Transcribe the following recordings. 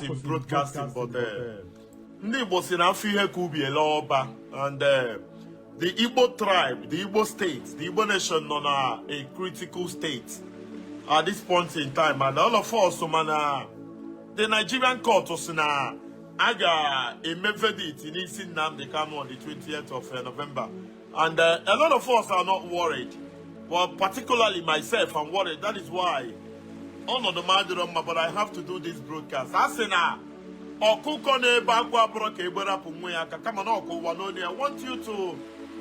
in broadcasting, but Ndi Igbo si na afu ihe ka ubi ele ọba, and the Igbo tribe, the Igbo state, the Igbo nation on a critical state at this point in time, and all of us, the Nigerian court was na aga a verdict in Mazi Nnamdi Kanu on the 20th of November, and a lot of us are not worried. Well, particularly myself, I'm worried. That is why on the Madiroma, but I have to do this broadcast. I want you to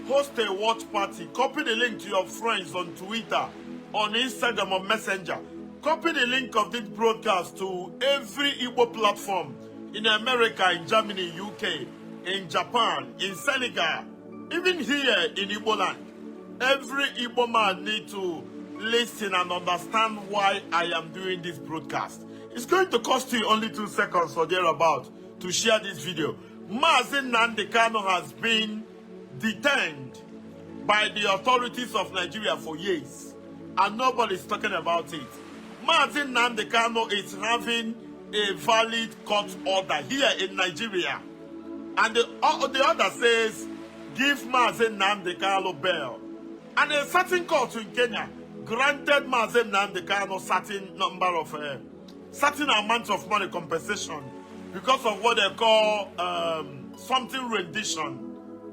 host a watch party. Copy the link to your friends on Twitter, on Instagram, or Messenger. Copy the link of this broadcast to every Igbo platform in America, in Germany, UK, in Japan, in Senegal, even here in Igbo land. Every Igbo man needs to listen and understand why I am doing this broadcast. It's going to cost you only 2 seconds or thereabout to share this video. Mazi Nnamdi Kanu has been detained by the authorities of Nigeria for years, and nobody's talking about it. Mazi Nnamdi Kanu is having a valid court order here in Nigeria, and the order says give Mazi Nnamdi Kanu bail. And a certain court in Kenya granted Mazi Nnamdi Kanu certain number of certain amount of money compensation because of what they call something rendition.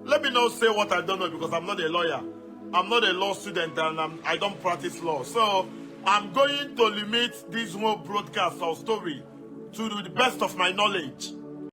Let me not say what I don't know because I'm not a lawyer. I'm not a law student, and I don't practice law. So I'm going to limit this whole broadcast or story to the best of my knowledge.